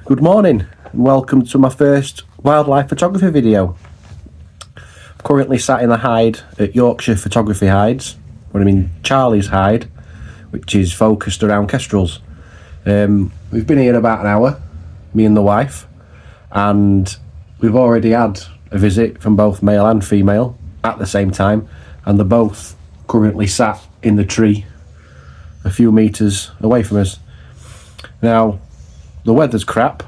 Good morning and welcome to my first wildlife photography video. I'm currently sat in the hide at Yorkshire Photography Hides, Charlie's hide, which is focused around Kestrels. We've been here about an hour, me and the wife, and we've already had a visit from both male and female at the same time, and they're both currently sat in the tree a few metres away from us. Now, the weather's crap.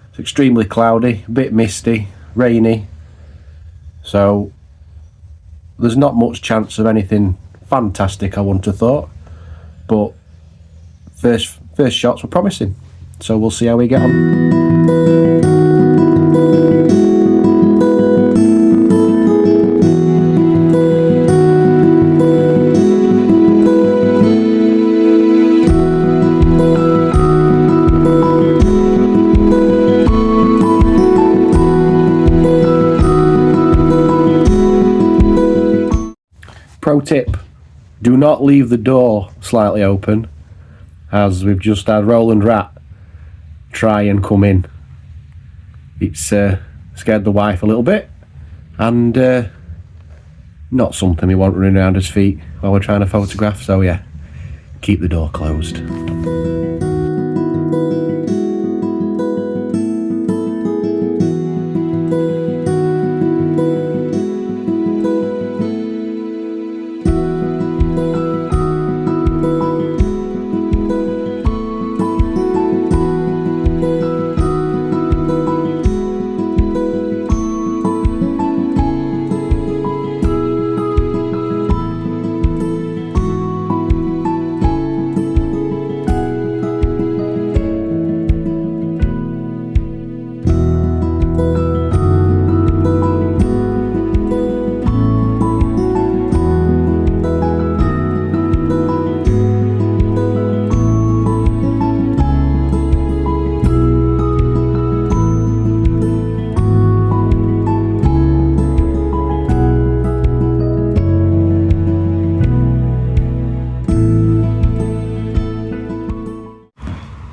It's extremely cloudy, a bit misty, rainy, so there's not much chance of anything fantastic, I wouldn't have thought, but first shots were promising, so we'll see how we get on. Pro tip, do not leave the door slightly open, as we've just had Roland Rat try and come in. It's scared the wife a little bit, and not something we want running around his feet while we're trying to photograph, so yeah, keep the door closed.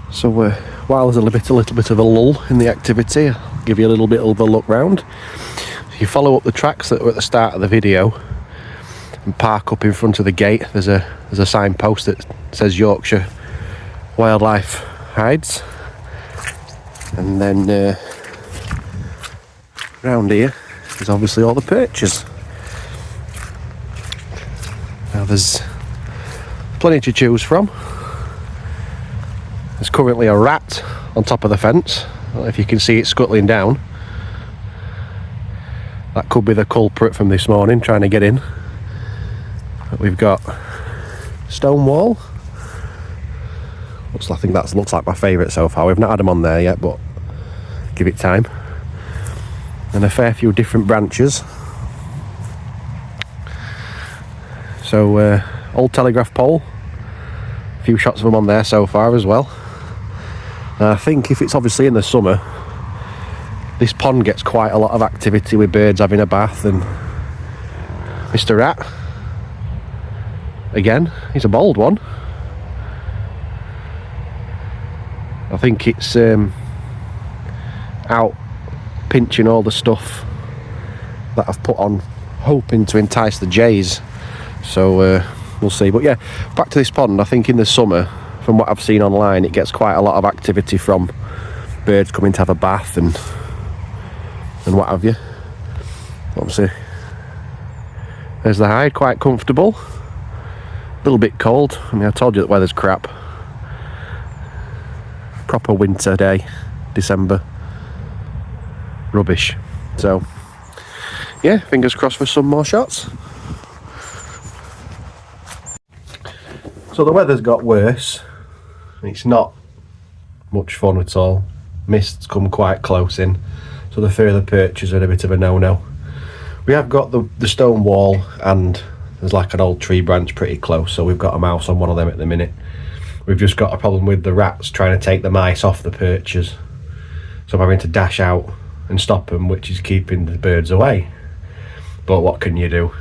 So while there's a little bit of a lull in the activity, I'll give you a little bit of a look round. If you follow up the tracks that were at the start of the video and park up in front of the gate, there's a signpost that says Yorkshire Wildlife Hides. And then round here is obviously all the perches. Now there's plenty to choose from. There's currently a rat on top of the fence. I don't know if you can see it scuttling down. That could be the culprit from this morning trying to get in. But we've got stone wall. I think that looks like my favourite so far. We've not had them on there yet, but give it time. And a fair few different branches. So old telegraph pole. A few shots of them on there so far as well. I think if it's obviously in the summer, this pond gets quite a lot of activity with birds having a bath. And Mr. Rat, again, he's a bold one. I think it's out pinching all the stuff that I've put on, hoping to entice the jays. So we'll see. But yeah, back to this pond. I think in the summer, from what I've seen online, it gets quite a lot of activity from birds coming to have a bath and what have you. Obviously, there's the hide, quite comfortable. A little bit cold. I mean, I told you the weather's crap. Proper winter day, December. Rubbish. So, yeah, fingers crossed for some more shots. So the weather's got worse. It's not much fun at all. Mists come quite close in, so the further perches are a bit of a no-no. We have got the stone wall, and there's like an old tree branch pretty close, so we've got a mouse on one of them at the minute. We've just got a problem with the rats trying to take the mice off the perches, so I'm having to dash out and stop them, which is keeping the birds away. But what can you do?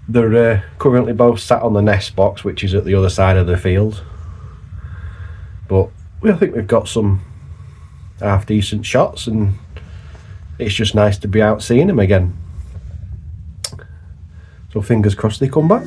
They're currently both sat on the nest box, which is at the other side of the field. But I think we've got some half decent shots, and it's just nice to be out seeing them again. So fingers crossed they come back.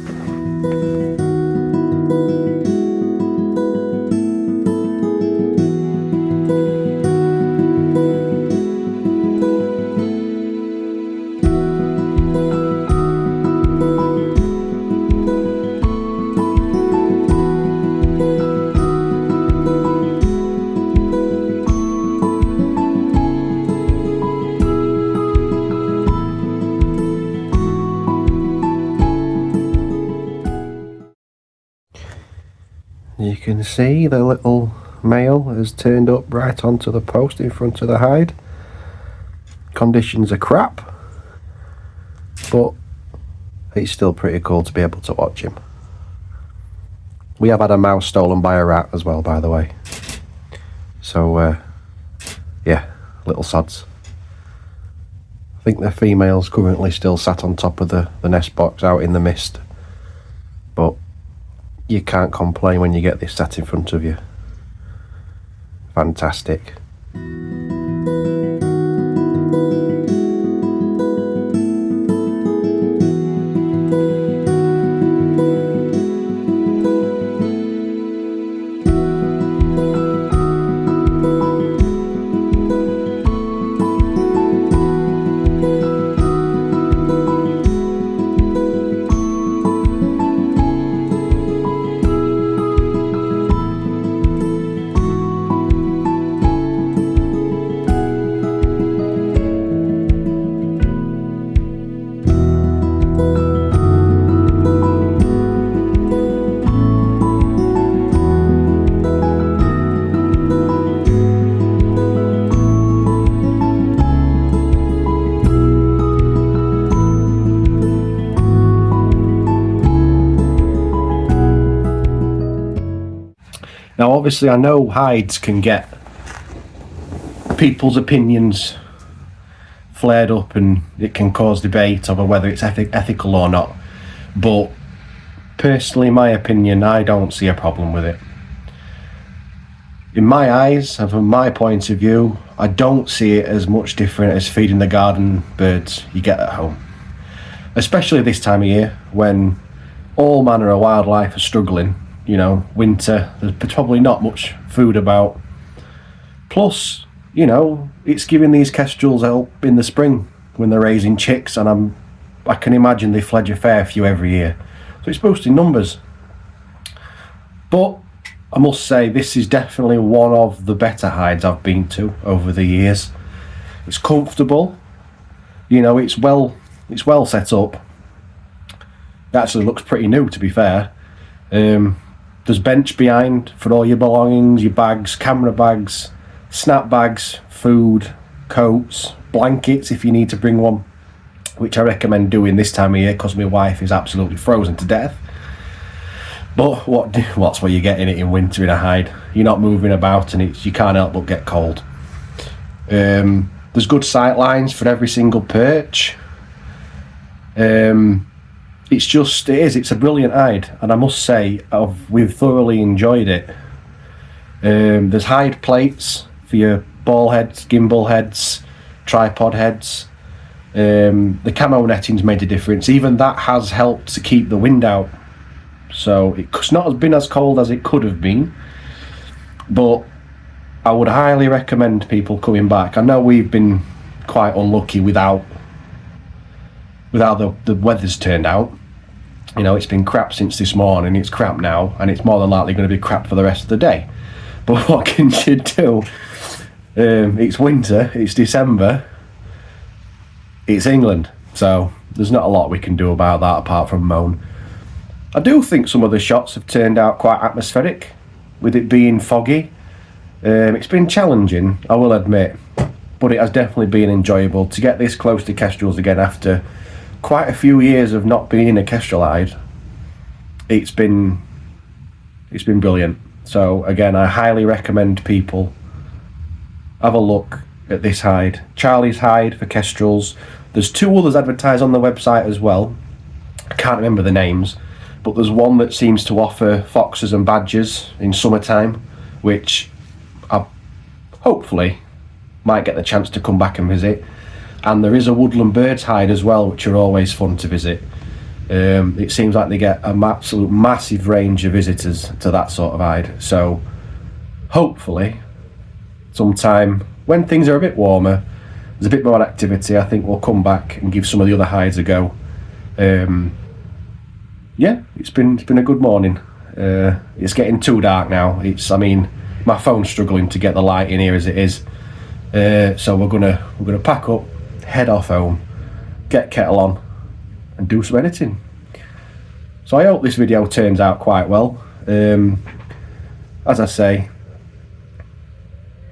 You can see the little male has turned up right onto the post in front of the hide. Conditions are crap, but it's still pretty cool to be able to watch him. We have had a mouse stolen by a rat as well, by the way. So, yeah, little sods. I think the female's currently still sat on top of the nest box out in the mist. But you can't complain when you get this sat in front of you. Fantastic. Now obviously I know hides can get people's opinions flared up and it can cause debate over whether it's ethical or not, but personally, in my opinion, I don't see a problem with it. In my eyes and from my point of view, I don't see it as much different as feeding the garden birds you get at home, especially this time of year when all manner of wildlife are struggling. You know, winter, there's probably not much food about. Plus, you know, it's giving these kestrels help in the spring when they're raising chicks, and I can imagine they fledge a fair few every year. So it's boosting numbers. But I must say, this is definitely one of the better hides I've been to over the years. It's comfortable, you know, it's well set up. It actually looks pretty new, to be fair. There's bench behind for all your belongings, your bags, camera bags, snap bags, food, coats, blankets if you need to bring one, which I recommend doing this time of year because my wife is absolutely frozen to death. But what's what you're getting it in winter in a hide. You're not moving about and you can't help but get cold. There's good sight lines for every single perch. It's a brilliant hide, and I must say we've thoroughly enjoyed it. There's hide plates for your ball heads, gimbal heads, tripod heads. The camo netting's made a difference. Even that has helped to keep the wind out, so it's not been as cold as it could have been. But I would highly recommend people coming back. I know we've been quite unlucky without the weather's turned out. You know, it's been crap since this morning, it's crap now, and it's more than likely going to be crap for the rest of the day. But what can you do? It's winter, it's December, it's England, so there's not a lot we can do about that apart from moan. I do think some of the shots have turned out quite atmospheric, with it being foggy. It's been challenging, I will admit, but it has definitely been enjoyable to get this close to kestrels again after quite a few years of not being in a kestrel hide. It's been brilliant. So again, I highly recommend people have a look at this hide. Charlie's Hide for kestrels. There's two others advertised on the website as well. I can't remember the names, but there's one that seems to offer foxes and badgers in summertime, which hopefully might get the chance to come back and visit. And there is a woodland birds hide as well, which are always fun to visit. It seems like they get an absolute massive range of visitors to that sort of hide. So hopefully sometime when things are a bit warmer, there's a bit more activity, I think we'll come back and give some of the other hides a go. Yeah, it's been a good morning. It's getting too dark now. I mean, my phone's struggling to get the light in here as it is. So we're gonna pack up, head off home, get kettle on, and do some editing. So I hope this video turns out quite well. As I say,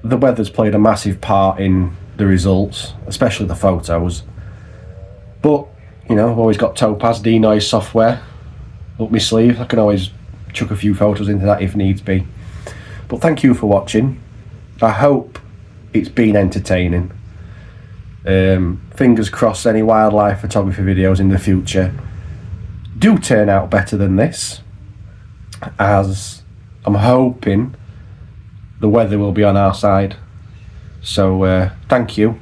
the weather's played a massive part in the results, especially the photos. But you know, I've always got Topaz denoise software up my sleeve. I can always chuck a few photos into that if needs be. But thank you for watching. I hope it's been entertaining. Fingers crossed any wildlife photography videos in the future do turn out better than this, as I'm hoping the weather will be on our side. So thank you.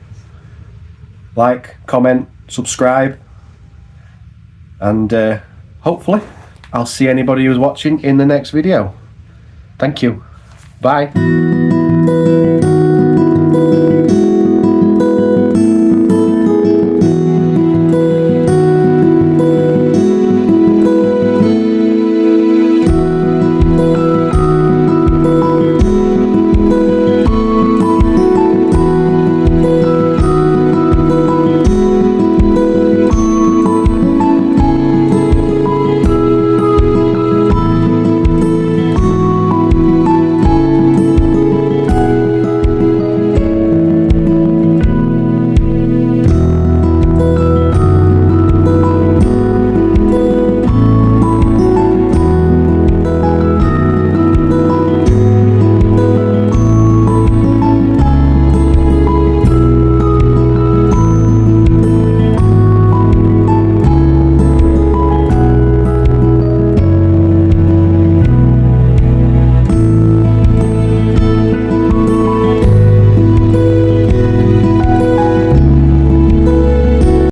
Like, comment, subscribe, and hopefully I'll see anybody who's watching in the next video. Thank you. Bye.